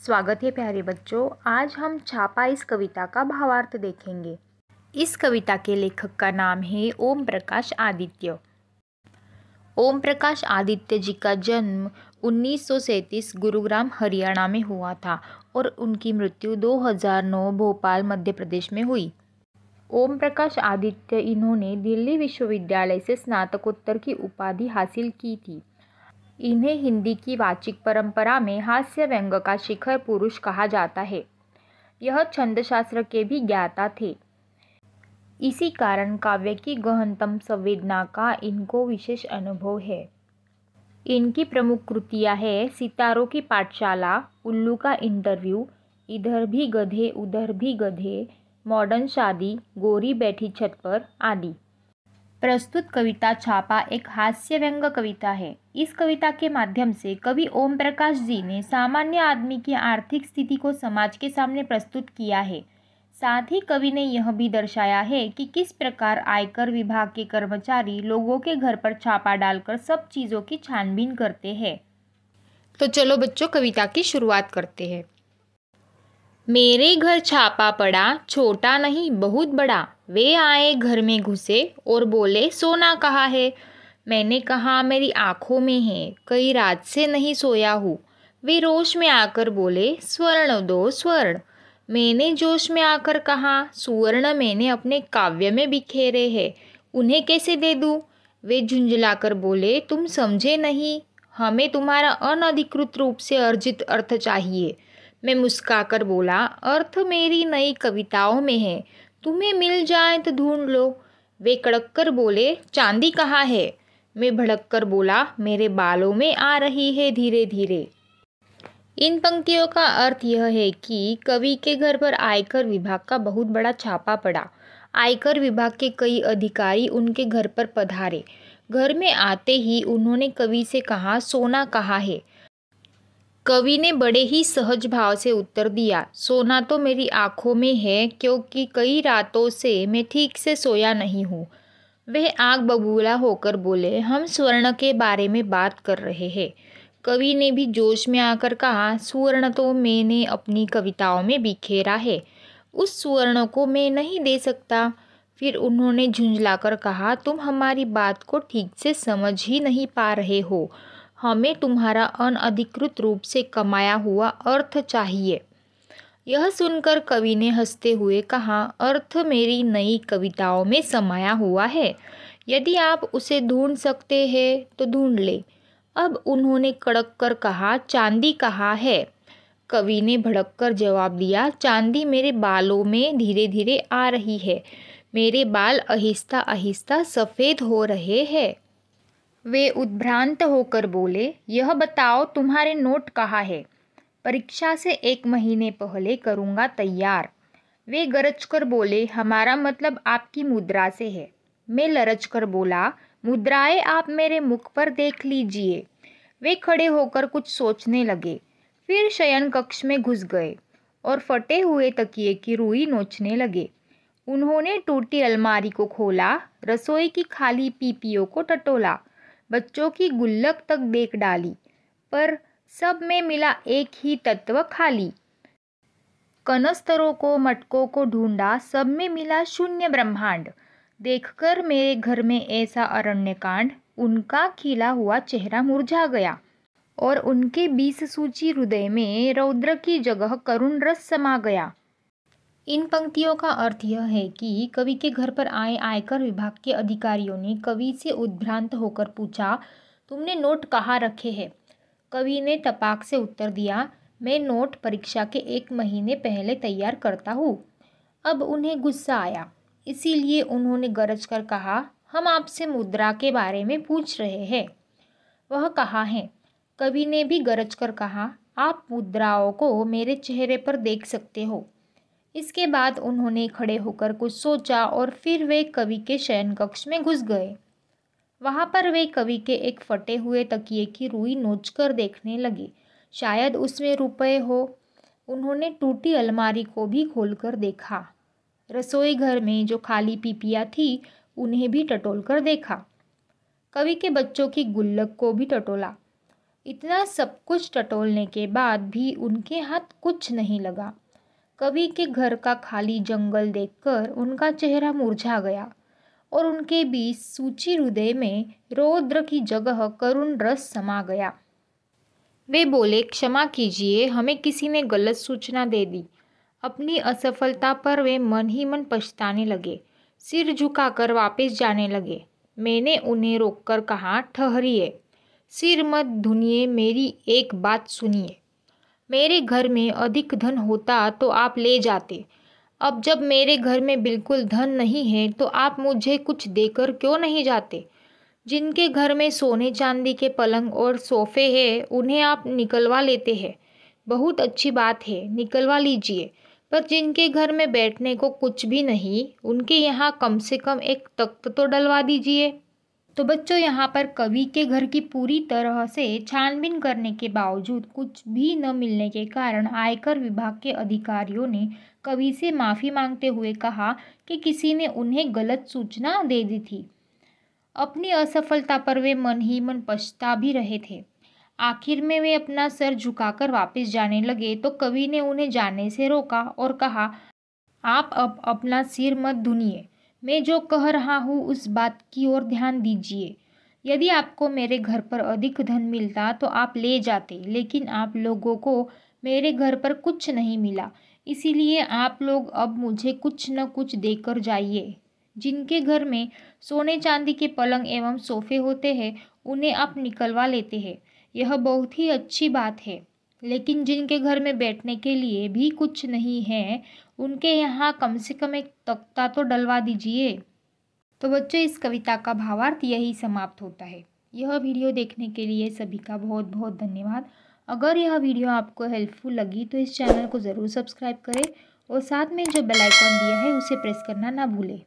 स्वागत है प्यारे बच्चों। आज हम छापा इस कविता का भावार्थ देखेंगे। इस कविता के लेखक का नाम है ओम प्रकाश आदित्य। ओम प्रकाश आदित्य जी का जन्म 1937 गुरुग्राम हरियाणा में हुआ था और उनकी मृत्यु 2009 भोपाल मध्य प्रदेश में हुई। ओम प्रकाश आदित्य इन्होंने दिल्ली विश्वविद्यालय से स्नातकोत्तर की उपाधि हासिल की थी। इन्हें हिंदी की वाचिक परंपरा में हास्य व्यंग का शिखर पुरुष कहा जाता है। यह छंदशास्त्र के भी ज्ञाता थे। इसी कारण काव्य की गहनतम संवेदना का इनको विशेष अनुभव है। इनकी प्रमुख कृतियां हैं सितारों की पाठशाला, उल्लू का इंटरव्यू, इधर भी गधे उधर भी गधे, मॉडर्न शादी, गोरी बैठी छत पर आदि। प्रस्तुत कविता छापा एक हास्य व्यंग कविता है। इस कविता के माध्यम से कवि ओम प्रकाश जी ने सामान्य आदमी की आर्थिक स्थिति को समाज के सामने प्रस्तुत किया है। साथ ही कवि ने यह भी दर्शाया है कि किस प्रकार आयकर विभाग के कर्मचारी लोगों के घर पर छापा डालकर सब चीज़ों की छानबीन करते हैं। तो चलो बच्चों, कविता की शुरुआत करते हैं। मेरे घर छापा पड़ा, छोटा नहीं बहुत बड़ा। वे आए घर में घुसे और बोले सोना कहाँ है। मैंने कहा मेरी आँखों में है, कई रात से नहीं सोया हूँ। वे रोश में आकर बोले स्वर्ण दो स्वर्ण। मैंने जोश में आकर कहा सुवर्ण मैंने अपने काव्य में बिखेरे हैं, उन्हें कैसे दे दूँ। वे झुंझलाकर बोले तुम समझे नहीं, हमें तुम्हारा अनधिकृत रूप से अर्जित अर्थ चाहिए। मैं मुस्काकर बोला अर्थ मेरी नई कविताओं में है, तुम्हें मिल जाए तो ढूंढ लो। वे कड़क कर बोले चांदी कहाँ है। मैं भड़क कर बोला मेरे बालों में आ रही है धीरे धीरे। इन पंक्तियों का अर्थ यह है कि कवि के घर पर आयकर विभाग का बहुत बड़ा छापा पड़ा। आयकर विभाग के कई अधिकारी उनके घर पर पधारे। घर में आते ही उन्होंने कवि से कहा सोना कहाँ है। कवि ने बड़े ही सहज भाव से उत्तर दिया सोना तो मेरी आँखों में है, क्योंकि कई रातों से मैं ठीक से सोया नहीं हूँ। वह आँख बबूला होकर बोले हम स्वर्ण के बारे में बात कर रहे हैं। कवि ने भी जोश में आकर कहा स्वर्ण तो मैंने अपनी कविताओं में बिखेरा है, उस स्वर्ण को मैं नहीं दे सकता। फिर उन्होंने झुंझलाकर कहा तुम हमारी बात को ठीक से समझ ही नहीं पा रहे हो, हमें तुम्हारा अनधिकृत रूप से कमाया हुआ अर्थ चाहिए। यह सुनकर कवि ने हंसते हुए कहा अर्थ मेरी नई कविताओं में समाया हुआ है, यदि आप उसे ढूंढ सकते हैं तो ढूंढ ले। अब उन्होंने कड़क कर कहा चांदी कहाँ है। कवि ने भड़क कर जवाब दिया चांदी मेरे बालों में धीरे धीरे आ रही है, मेरे बाल आहिस्ता आहिस्ता सफ़ेद हो रहे हैं। वे उद्भ्रांत होकर बोले यह बताओ तुम्हारे नोट कहाँ है, परीक्षा से 1 महीने पहले करूँगा तैयार। वे गरज कर बोले हमारा मतलब आपकी मुद्रा से है। मैं लरज कर बोला मुद्राएं आप मेरे मुख पर देख लीजिए। वे खड़े होकर कुछ सोचने लगे, फिर शयन कक्ष में घुस गए और फटे हुए तकिए की रुई नोचने लगे। उन्होंने टूटी अलमारी को खोला, रसोई की खाली पीपियों को टटोला, बच्चों की गुल्लक तक देख डाली, पर सब में मिला एक ही तत्व खाली। कनस्तरों को मटकों को ढूंढा, सब में मिला शून्य ब्रह्मांड। देखकर मेरे घर में ऐसा अरण्यकांड, उनका खिला हुआ चेहरा मुरझा गया और उनके 20 सूची हृदय में रौद्र की जगह करुण रस समा गया। इन पंक्तियों का अर्थ यह है कि कवि के घर पर आए आयकर विभाग के अधिकारियों ने कवि से उद्भ्रांत होकर पूछा तुमने नोट कहाँ रखे हैं। कवि ने तपाक से उत्तर दिया मैं नोट परीक्षा के 1 महीने पहले तैयार करता हूँ। अब उन्हें गुस्सा आया, इसीलिए उन्होंने गरज कर कहा हम आपसे मुद्रा के बारे में पूछ रहे हैं, वह कहाँ है। कवि ने भी गरज कर कहा आप मुद्राओं को मेरे चेहरे पर देख सकते हो। इसके बाद उन्होंने खड़े होकर कुछ सोचा और फिर वे कवि के शयन कक्ष में घुस गए। वहाँ पर वे कवि के एक फटे हुए तकिए की रुई नोचकर देखने लगे, शायद उसमें रुपए हो। उन्होंने टूटी अलमारी को भी खोलकर देखा, रसोई घर में जो खाली पीपियाँ थी उन्हें भी टटोल कर देखा, कवि के बच्चों की गुल्लक को भी टटोला। इतना सब कुछ टटोलने के बाद भी उनके हाथ कुछ नहीं लगा। कवि के घर का खाली जंगल देखकर उनका चेहरा मुरझा गया और उनके बीच सूची हृदय में रौद्र की जगह करुण रस समा गया। वे बोले, क्षमा कीजिए, हमें किसी ने गलत सूचना दे दी। अपनी असफलता पर वे मन ही मन पछताने लगे, सिर झुकाकर वापस जाने लगे। मैंने उन्हें रोककर कहा, ठहरिए, सिर मत धुनिए, मेरी एक बात सुनिए। मेरे घर में अधिक धन होता तो आप ले जाते। अब जब मेरे घर में बिल्कुल धन नहीं है तो आप मुझे कुछ देकर क्यों नहीं जाते? जिनके घर में सोने चांदी के पलंग और सोफे हैं उन्हें आप निकलवा लेते हैं। बहुत अच्छी बात है, निकलवा लीजिए। पर जिनके घर में बैठने को कुछ भी नहीं, उनके यहाँ कम से कम एक तख्त तो डलवा दीजिए। तो बच्चों, यहाँ पर कवि के घर की पूरी तरह से छानबीन करने के बावजूद कुछ भी न मिलने के कारण आयकर विभाग के अधिकारियों ने कवि से माफ़ी मांगते हुए कहा कि किसी ने उन्हें गलत सूचना दे दी थी। अपनी असफलता पर वे मन ही मन पछता भी रहे थे। आखिर में वे अपना सर झुकाकर वापस जाने लगे तो कवि ने उन्हें जाने से रोका और कहा, आप अब अपना सिर मत धुनिए। मैं जो कह रहा हूँ उस बात की ओर ध्यान दीजिए। यदि आपको मेरे घर पर अधिक धन मिलता तो आप ले जाते, लेकिन आप लोगों को मेरे घर पर कुछ नहीं मिला, इसीलिए आप लोग अब मुझे कुछ न कुछ देकर जाइए। जिनके घर में सोने चांदी के पलंग एवं सोफे होते हैं उन्हें आप निकलवा लेते हैं, यह बहुत ही अच्छी बात है। लेकिन जिनके घर में बैठने के लिए भी कुछ नहीं है, उनके यहाँ कम से कम एक तख्ता तो डलवा दीजिए। तो बच्चों, इस कविता का भावार्थ यही समाप्त होता है। यह वीडियो देखने के लिए सभी का बहुत बहुत धन्यवाद। अगर यह वीडियो आपको हेल्पफुल लगी तो इस चैनल को ज़रूर सब्सक्राइब करें और साथ में जो बेल आइकॉन दिया है उसे प्रेस करना ना भूलें।